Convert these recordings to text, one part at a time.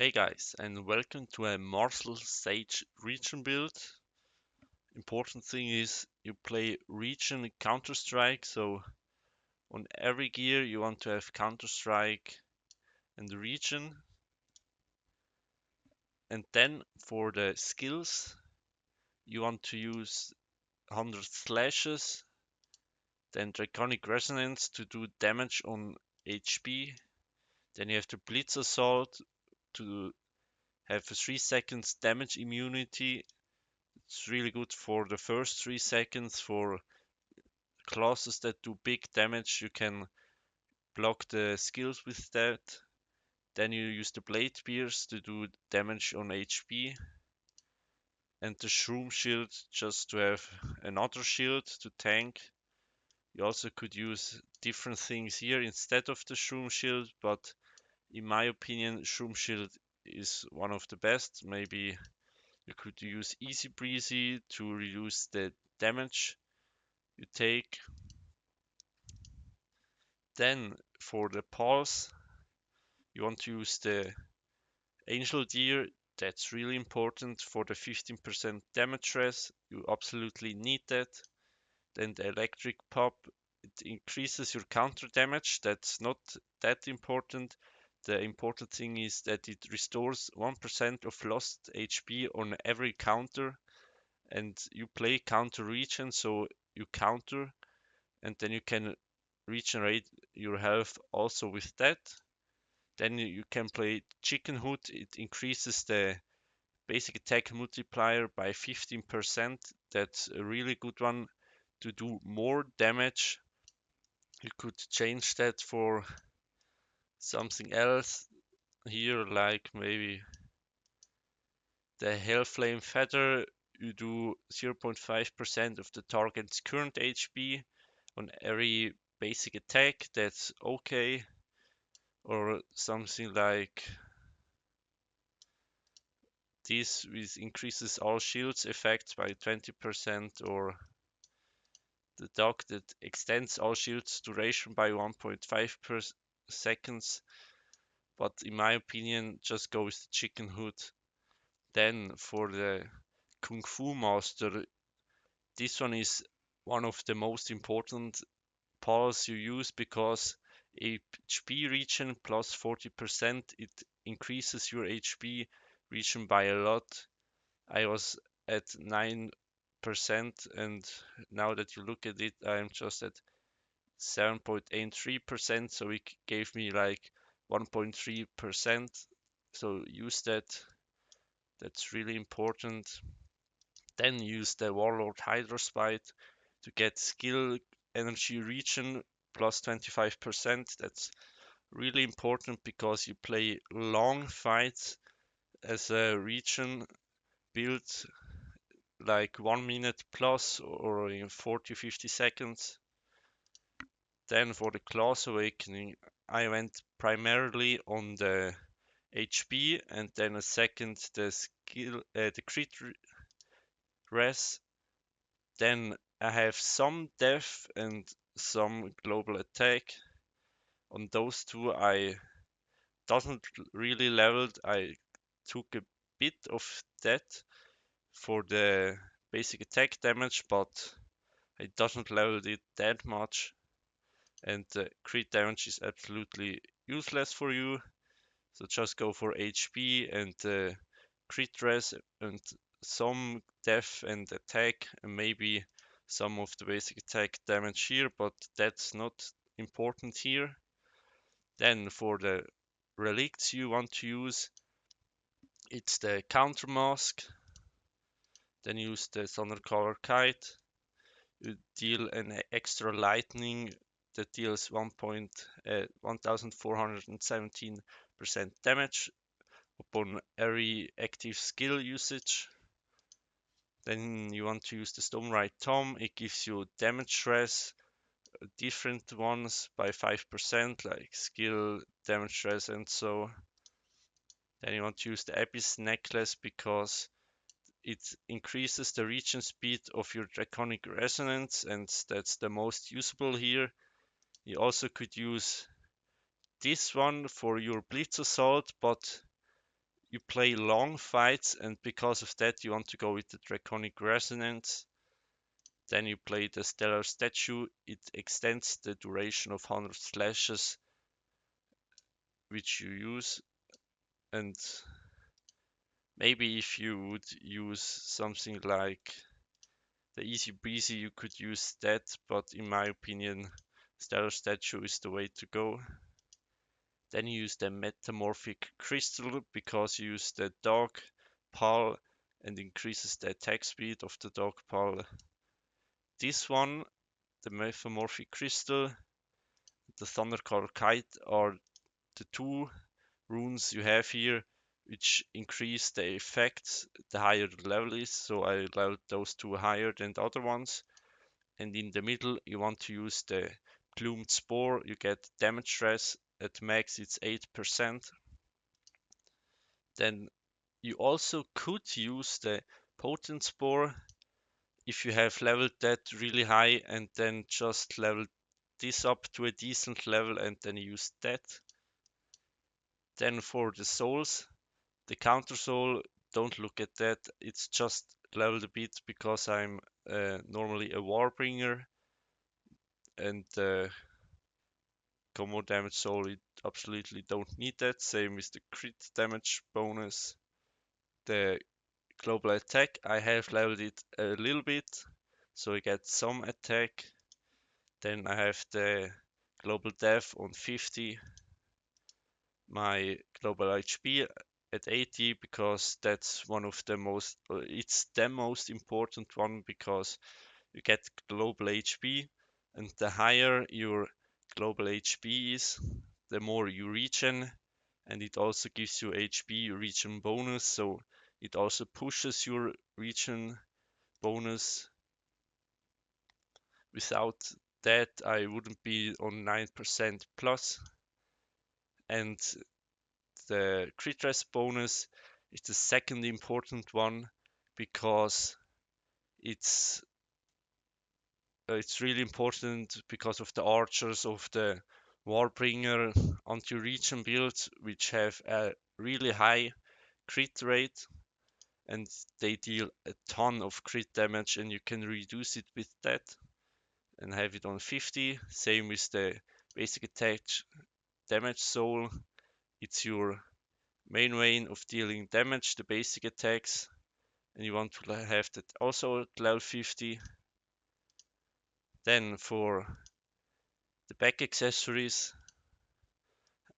Hey guys, and welcome to a Martial Sage Regenbuild. Important thing is you play Regen Counter-Strike, so on every gear you want to have Counter-Strike and Regen. And then for the skills, you want to use 100 slashes, then Draconic Resonance to do damage on HP. Then you have the Blitz Assault to have a 3 seconds damage immunity. It's really good for the first 3 seconds. For classes that do big damage, you can block the skills with that. Then you use the Blade Pierce to do damage on HP. And the Shroom Shield just to have another shield to tank. You also could use different things here instead of the Shroom Shield, but in my opinion, Shroom Shield is one of the best. Maybe you could use Easy Breezy to reduce the damage you take. Then for the pulse, you want to use the Angel Deer. That's really important for the 15% damage res. You absolutely need that. Then the Electric Pop, it increases your counter damage. That's not that important. The important thing is that it restores 1% of lost HP on every counter. And you play counter regen, so you counter, and then you can regenerate your health also with that. Then you can play Chicken Hood. It increases the basic attack multiplier by 15%. That's a really good one to do more damage. You could change that for something else here, like maybe the Hellflame Feather. You do 0.5% of the target's current HP on every basic attack. That's okay. Or something like this, which increases all shields effects by 20%, or the dog that extends all shields duration by 1.5 per seconds. But in my opinion, just go with the Chicken Hood. Then for the Kung Fu Master, this one is one of the most important powers you use, because HP regen plus 40%, it increases your HP regen by a lot. I was at 9%, and now that you look at it, I'm just at 7.83%, so it gave me like 1.3%. So use that. That's really important. Then use the Warlord Hydrospite to get skill energy regen plus 25%. That's really important because you play long fights as a regen build, like 1 minute plus or in 40-50 seconds. Then for the Class Awakening, I went primarily on the HP, and then a second the skill, the crit res. Then I have some def and some global attack. On those two I doesn't really leveled. I took a bit of that for the basic attack damage, but I doesn't level it that much. And the crit damage is absolutely useless for you. So just go for HP and crit res and some def and attack, and maybe some of the basic attack damage here, but that's not important here. Then for the relicts you want to use, it's the counter mask. Then use the Thundercolor Kite. You deal an extra lightning that deals 1417% damage upon every active skill usage. Then you want to use the Stonewright Tom. It gives you damage res, different ones by 5%, like skill, damage res, and so. Then you want to use the Abyss Necklace because it increases the regen speed of your Draconic Resonance, and that's the most usable here. You also could use this one for your Blitz Assault, but you play long fights, and because of that you want to go with the Draconic Resonance. Then you play the Stellar Statue. It extends the duration of 100 slashes which you use, and maybe if you would use something like the Easy Breezy, you could use that, but in my opinion, Stellar Statue is the way to go. Then you use the Metamorphic Crystal because you use the Dog Pal and increases the attack speed of the Dog Pal. This one, the Metamorphic Crystal, the Thundercolor Kite are the two runes you have here which increase the effects the higher the level is, so I leveled those two higher than the other ones. And in the middle you want to use the Gloomed Spore. You get damage stress at max, it's 8%. Then you also could use the Potent Spore if you have leveled that really high, and then just level this up to a decent level and then use that. Then for the souls, the counter soul, don't look at that, it's just leveled a bit because I'm normally a warbringer, and combo damage soul, you absolutely don't need that. Same with the crit damage bonus. The global attack, I have leveled it a little bit, so I get some attack. Then I have the global death on 50, my global HP at 80, because that's one of the most, it's the most important one, because you get global HP, and the higher your global HP is, the more you regen, and it also gives you HP regen bonus, so it also pushes your regen bonus. Without that I wouldn't be on 9% plus. And the crit rest bonus is the second important one, because it's really important because of the archers of the Warbringer anti-regen builds, which have a really high crit rate, and they deal a ton of crit damage, and you can reduce it with that and have it on 50. Same with the basic attack damage soul. It's your main way of dealing damage, the basic attacks, and you want to have that also at level 50. Then for the back accessories,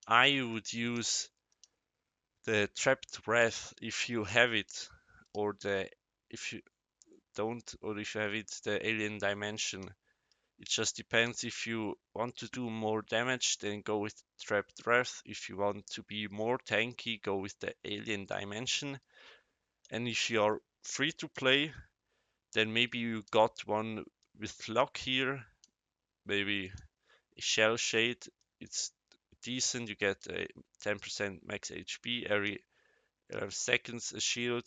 I would use the Trapped Wrath if you have it, or the, if you don't, or if you have it, the Alien Dimension. It just depends. If you want to do more damage, then go with Trapped Wrath. If you want to be more tanky, go with the Alien Dimension. And if you are free to play, then maybe you got one with luck here, maybe a Shell Shade. It's decent, you get a 10% max HP every 11 seconds, a shield,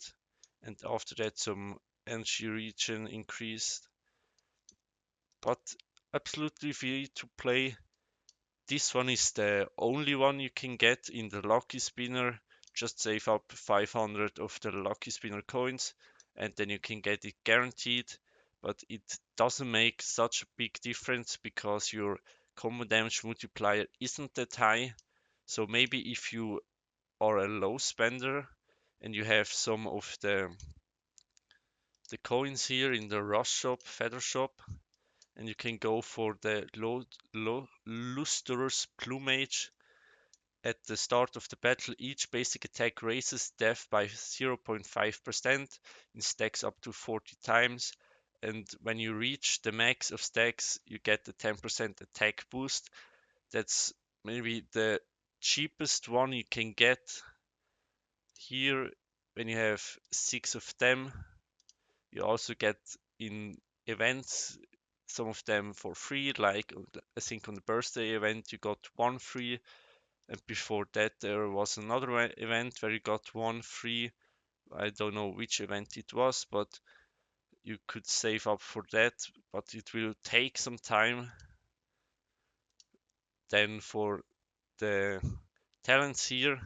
and after that some energy regen increased. But absolutely free to play. This one is the only one you can get in the Lucky Spinner. Just save up 500 of the Lucky Spinner coins and then you can get it guaranteed. But it doesn't make such a big difference because your combo damage multiplier isn't that high. So maybe if you are a low spender and you have some of the coins here in the Rush Shop, Feather Shop, and you can go for the Lustrous Plumage. At the start of the battle, each basic attack raises death by 0.5% in stacks up to 40 times. And when you reach the max of stacks, you get a 10% attack boost. That's maybe the cheapest one you can get here. When you have 6 of them, you also get in events some of them for free, like I think on the birthday event you got one free, and before that there was another event where you got one free. I don't know which event it was, but you could save up for that, but it will take some time. Then for the talents here,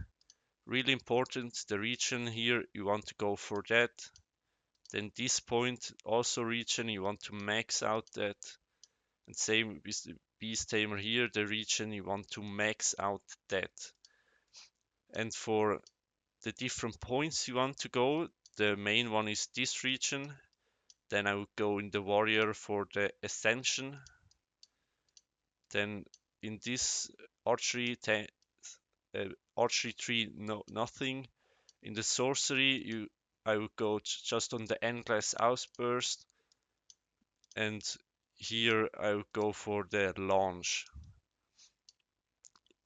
really important, the Regen here, you want to go for that. Then this point, also Regen, you want to max out that. And same with the Beast Tamer here, the Regen, you want to max out that. And for the different points you want to go, the main one is this Regen. Then I would go in the Warrior for the Ascension. Then in this archery, archery tree, no, nothing. In the sorcery, I would go just on the Endless Outburst, and here I would go for the launch.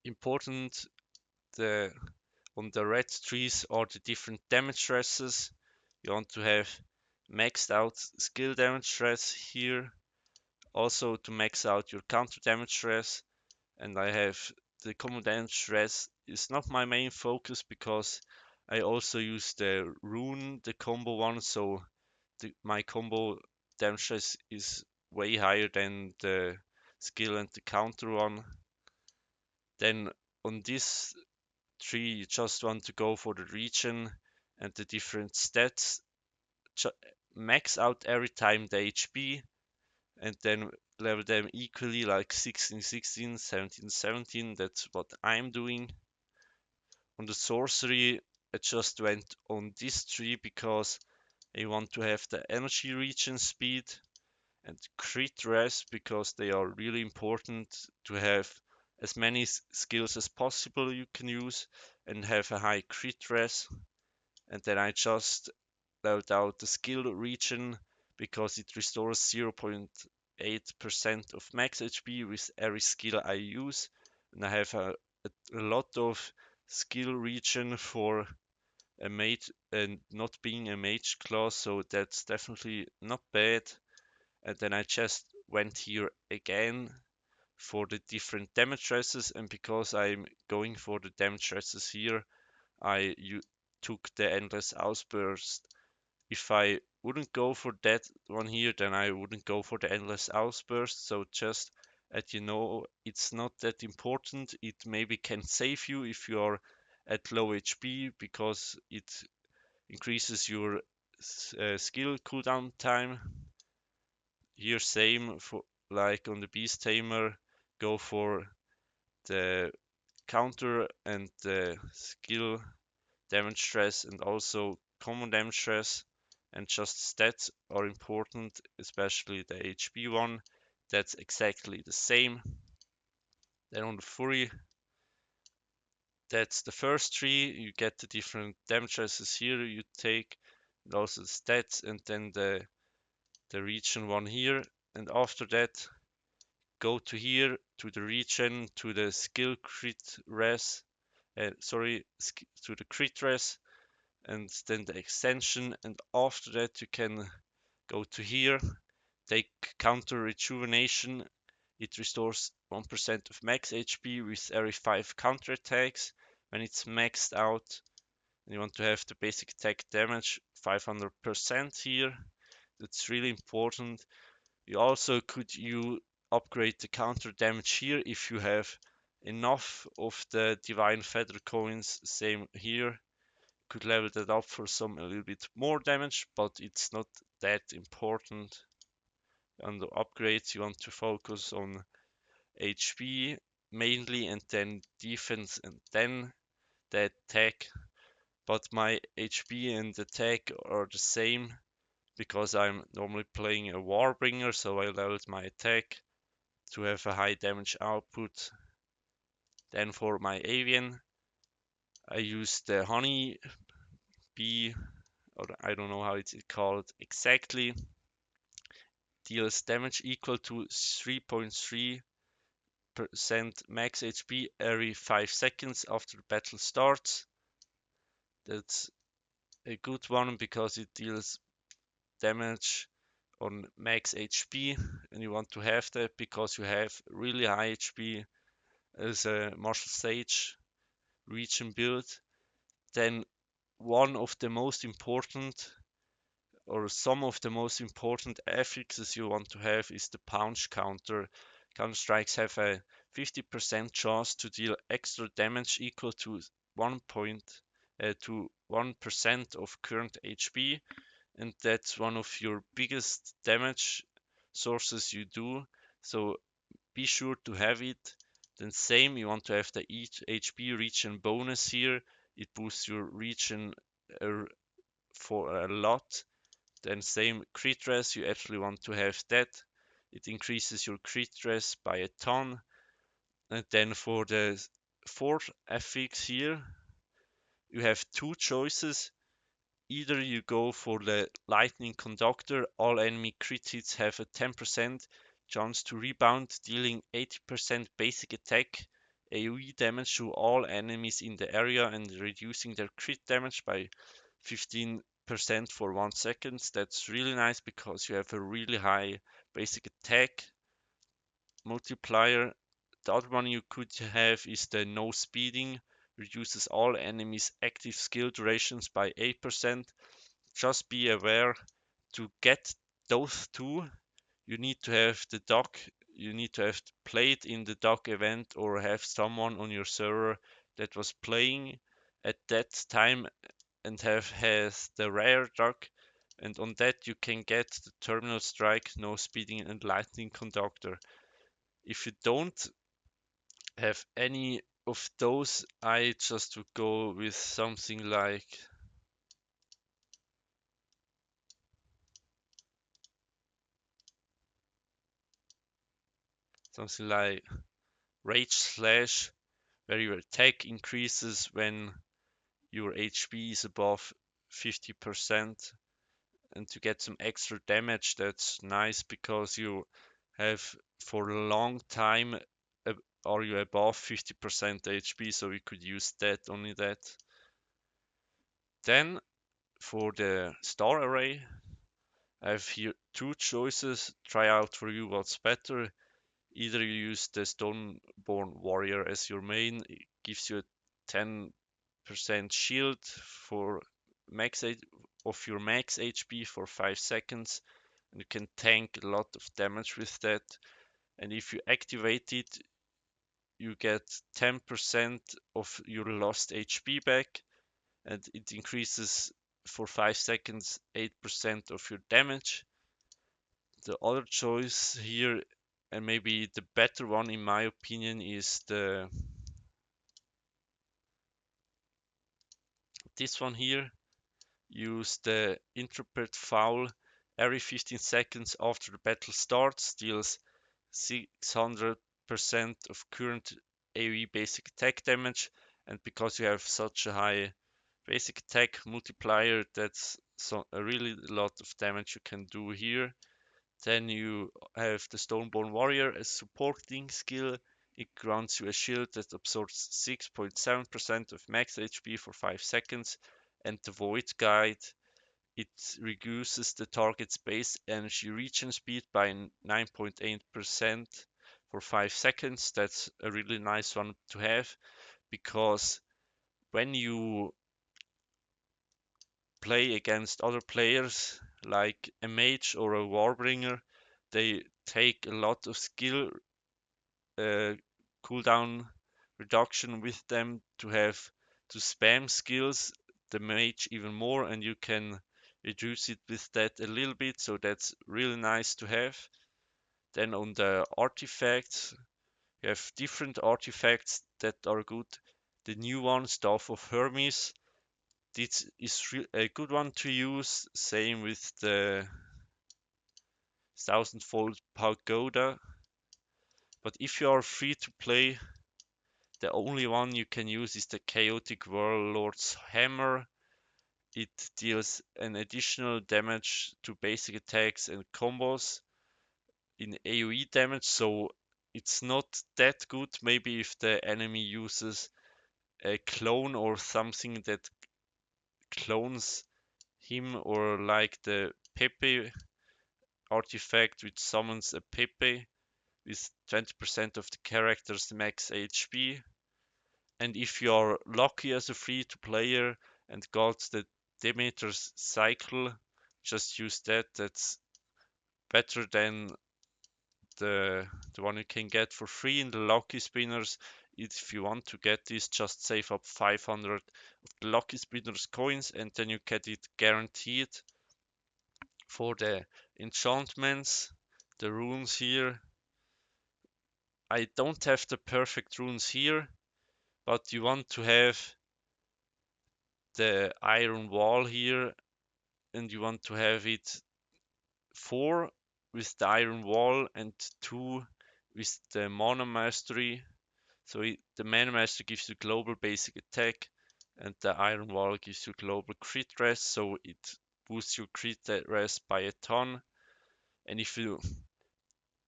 Important, on the red trees are the different damage stresses. You want to have maxed out skill damage stress here, also to max out your counter damage stress. And I have the combo damage stress is not my main focus because I also use the rune, the combo one, so my combo damage stress is way higher than the skill and the counter one. Then on this tree, you just want to go for the Regen and the different stats. Max out every time the HP and then level them equally, like 16, 16, 17, 17. That's what I'm doing. On the sorcery, I just went on this tree because I want to have the energy regen speed and crit res because they are really important to have as many skills as possible you can use and have a high crit res. And then I just leveled out the skill regen because it restores 0.8% of max HP with every skill I use. And I have a lot of skill regen for a mage and not being a mage class, so that's definitely not bad. And then I just went here again for the different damage stresses, and because I'm going for the damage stresses here, I took the Endless Outburst. If I wouldn't go for that one here, then I wouldn't go for the Endless Outburst. So just as you know, it's not that important. It maybe can save you if you are at low HP because it increases your skill cooldown time. Here same for like on the Beast Tamer, go for the counter and the skill damage stress and also common damage stress, and just stats are important, especially the HP one. That's exactly the same. Then on the Fury, that's the first tree. You get the different damage stresses here you take, and also the stats, and then the Regen one here. And after that, go to here to the Regen, to the skill crit res, to the crit res, and then the extension. And after that, you can go to here, take counter rejuvenation. It restores 1% of max HP with every 5 counter attacks when it's maxed out. And you want to have the basic attack damage 500% here. That's really important. You also could upgrade the counter damage here if you have enough of the divine feather coins. Same here. Could level that up for some a little bit more damage, but it's not that important. On the upgrades, you want to focus on HP mainly, and then defense, and then the attack. But my HP and attack are the same because I'm normally playing a Warbringer, so I leveled my attack to have a high damage output. Then for my Avian, I use the honey bee, or I don't know how it's called exactly. Deals damage equal to 3.3% max HP every 5 seconds after the battle starts. That's a good one because it deals damage on max HP, and you want to have that because you have really high HP as a Martial Sage Regenbuild. Then one of the most important, or some of the most important affixes you want to have is the punch counter. Counter strikes have a 50% chance to deal extra damage equal to 1 point to 1% of current HP, and that's one of your biggest damage sources you do. So be sure to have it. Then same, you want to have the HP regen bonus here. It boosts your regen for a lot. Then same crit res, you actually want to have that. It increases your crit res by a ton. And then for the fourth affix here, you have two choices. Either you go for the lightning conductor, all enemy crit hits have a 10% chance to rebound, dealing 80% basic attack AoE damage to all enemies in the area and reducing their crit damage by 15% for 1 second. That's really nice because you have a really high basic attack multiplier. The other one you could have is the no speeding, reduces all enemies active skill durations by 8%. Just be aware, to get those two, you need to have the dock, you need to have played in the dock event or have someone on your server that was playing at that time and has the rare dock, and on that you can get the terminal strike, no speeding, and lightning conductor. If you don't have any of those, I just would go with something like Rage Slash, where your attack increases when your HP is above 50%. And to get some extra damage, that's nice because you have for a long time are you above 50% HP, so we could use that, only that. Then for the star array, I have here two choices. Try out for you what's better. Either you use the Stoneborn Warrior as your main, it gives you a 10% shield for of your max HP for 5 seconds, and you can tank a lot of damage with that. And if you activate it, you get 10% of your lost HP back, and it increases for 5 seconds 8% of your damage. The other choice here, and maybe the better one in my opinion, is this one here. Use the Interpret Foul every 15 seconds after the battle starts, deals 600% of current AoE basic attack damage, and because you have such a high basic attack multiplier, that's a really lot of damage you can do here. Then you have the Stoneborn Warrior as supporting skill. It grants you a shield that absorbs 6.7% of max HP for 5 seconds, and the Void Guide, it reduces the target's base energy regen speed by 9.8% for 5 seconds. That's a really nice one to have, because when you play against other players like a mage or a warbringer, they take a lot of skill cooldown reduction with them to have to spam skills, the mage even more, and you can reduce it with that a little bit, so that's really nice to have. Then on the artifacts, you have different artifacts that are good. The new one, Staff of Hermes, this is a good one to use. Same with the Thousandfold Pagoda. But if you are free to play, the only one you can use is the Chaotic Warlord's Hammer. It deals an additional damage to basic attacks and combos in AoE damage, so it's not that good. Maybe if the enemy uses a clone or something that clones him, or like the Pepe artifact which summons a Pepe with 20% of the character's max HP. And if you're lucky as a free-to player and got the Demeter's cycle, just use that. That's better than the one you can get for free in the lucky spinners. if you want to get this, just save up 500 of the Lucky Spinners coins, and then you get it guaranteed. For the enchantments, the runes here, I don't have the perfect runes here, but you want to have the iron wall here, and you want to have it 4 with the iron wall and 2 with the mana mastery. So the mana mastery gives you global basic attack, and the iron wall gives you global crit rest, so it boosts your crit rest by a ton. And if you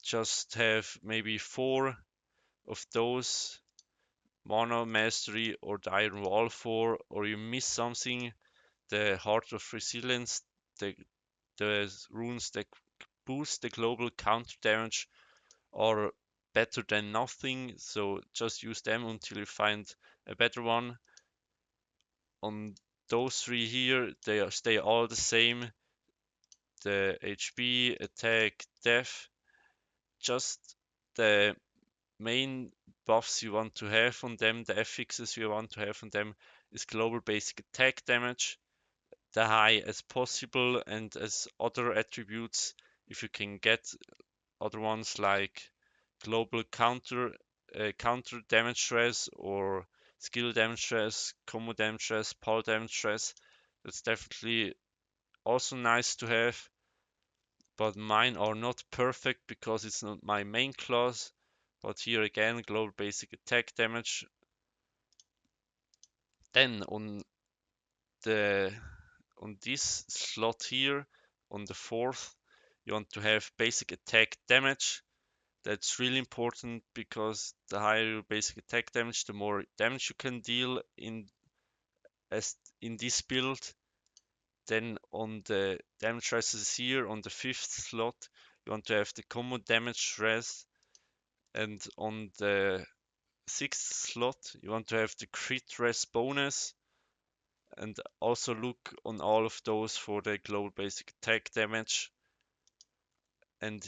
just have maybe 4 of those, mana mastery or the iron wall 4, or you miss something, the heart of resilience, the runes that boost the global counter damage are better than nothing, so just use them until you find a better one. On those 3 here, they stay all the same, the HP, attack, death. Just the main buffs you want to have on them, the affixes you want to have on them, is global basic attack damage, the high as possible, and as other attributes, if you can get other ones like global counter damage stress, or skill damage stress, combo damage stress, power damage stress. That's definitely also nice to have, but mine are not perfect because it's not my main class. But here again, global basic attack damage. Then on this slot here, on the 4th, you want to have basic attack damage. That's really important because the higher your basic attack damage, the more damage you can deal in this build. Then on the damage stresses here, on the 5th slot, you want to have the combo damage stress, and on the 6th slot, you want to have the crit rest bonus, and also look on all of those for the global basic attack damage. And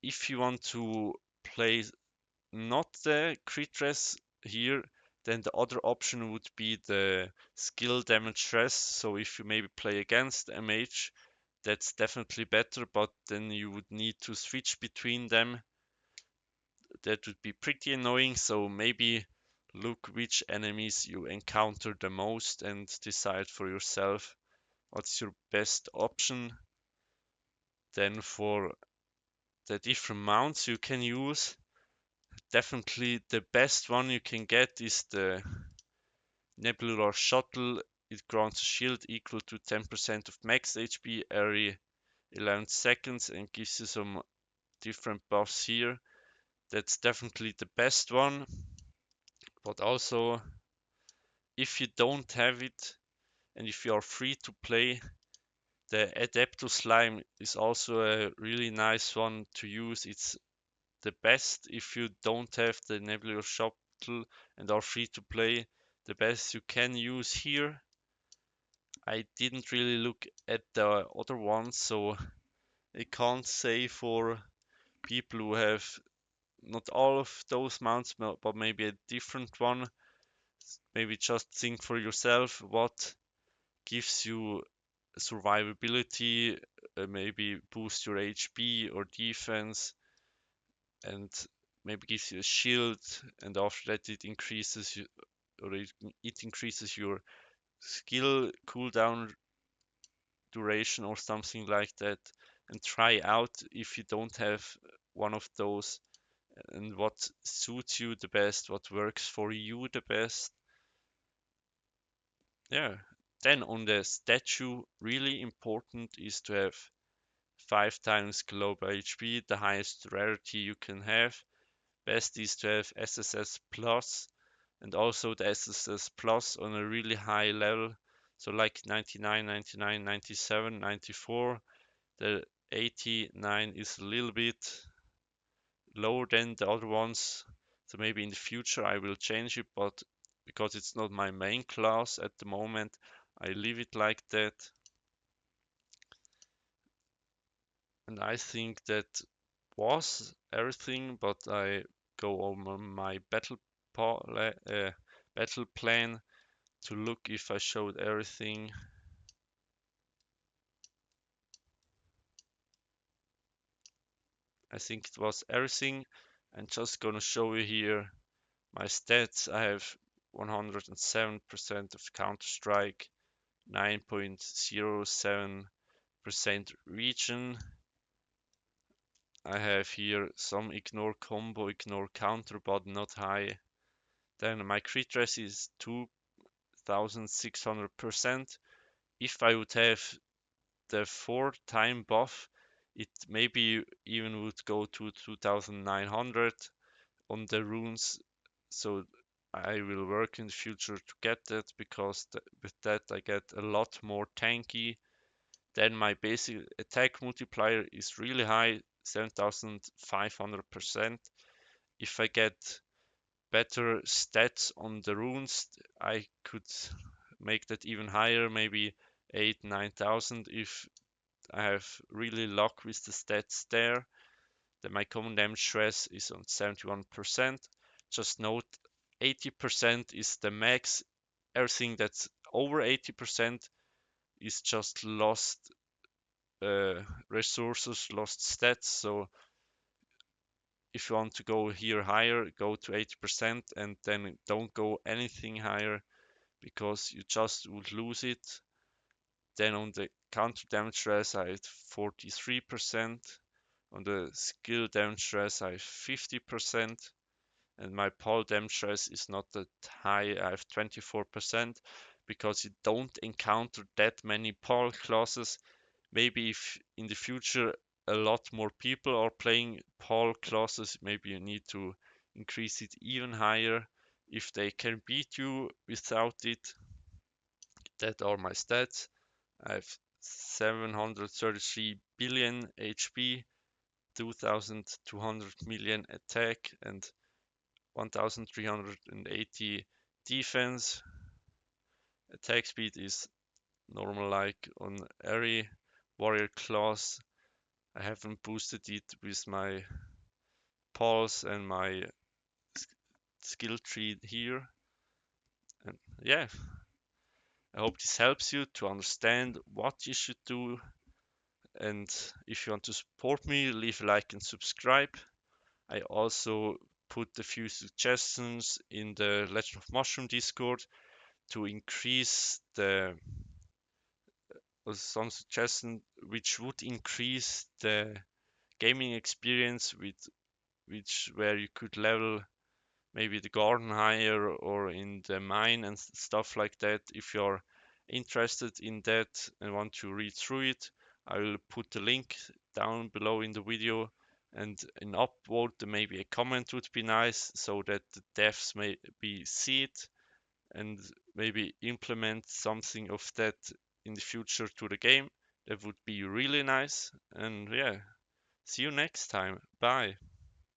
if you want to play not the crit rest here, then the other option would be the skill damage stress. So if you maybe play against a mage, that's definitely better, but then you would need to switch between them. That would be pretty annoying, so maybe look which enemies you encounter the most and decide for yourself what's your best option. Then for the different mounts you can use, definitely the best one you can get is the Nebular Shuttle. It grants a shield equal to 10% of max HP every 11 seconds and gives you some different buffs here. That's definitely the best one. But also, if you don't have it and if you are free to play, the Adeptus Slime is also a really nice one to use. It's the best if you don't have the Nebular Shuttle and are free to play. The best you can use here. I didn't really look at the other ones, so I can't say for people who have not all of those mounts, but maybe a different one. Maybe just think for yourself what gives you survivability, maybe boost your HP or defense, and maybe gives you a shield, and after that it increases you, or it increases your skill cooldown duration or something like that. And try out if you don't have one of those, and what suits you the best, what works for you the best. Yeah. Then on the statue, really important is to have 5 times global HP, the highest rarity you can have. Best is to have SSS plus, and also the SSS plus on a really high level. So like 99, 99, 97, 94. The 89 is a little bit lower than the other ones. So maybe in the future I will change it, but because it's not my main class at the moment, I leave it like that. And I think that was everything, but I go over my battle battle plan to look if I showed everything. I think it was everything. I'm just gonna show you here my stats. I have 107% of Counter-Strike, 9.07% Regen. I have here some ignore combo, ignore counter, but not high. Then my crit rate is 2600%. If I would have the 4-time buff, it maybe even would go to 2900 on the runes. So I will work in the future to get that, because with that I get a lot more tanky. Then my basic attack multiplier is really high, 7500%. If I get better stats on the runes, I could make that even higher, maybe 8,000-9,000 if I have really luck with the stats there. Then my common damage stress is on 71%. Just note 80% is the max. Everything that's over 80% is just lost resources, lost stats. So if you want to go here higher, go to 80% and then don't go anything higher, because you just would lose it. Then on the counter damage stress I have 43%. On the skill damage stress I have 50%. And my pole damage stress is not that high, I have 24%, because you don't encounter that many pole classes. Maybe if in the future a lot more people are playing pole classes, maybe you need to increase it even higher if they can beat you without it. That are my stats. I have 733 billion HP, 2200 million attack, and 1380 defense. Attack speed is normal like on every warrior class. I haven't boosted it with my pulse and my skill tree here. And yeah, I hope this helps you to understand what you should do. And if you want to support me, leave a like and subscribe. I also put a few suggestions in the Legend of Mushroom Discord to increase the some suggestion which would increase the gaming experience, with which where you could level maybe the garden higher or in the mine and stuff like that. If you're interested in that and want to read through it, I will put the link down below in the video, and an upvote, maybe a comment would be nice, so that the devs maybe see it and maybe implement something of that in the future to the game. That would be really nice. And yeah, see you next time. Bye.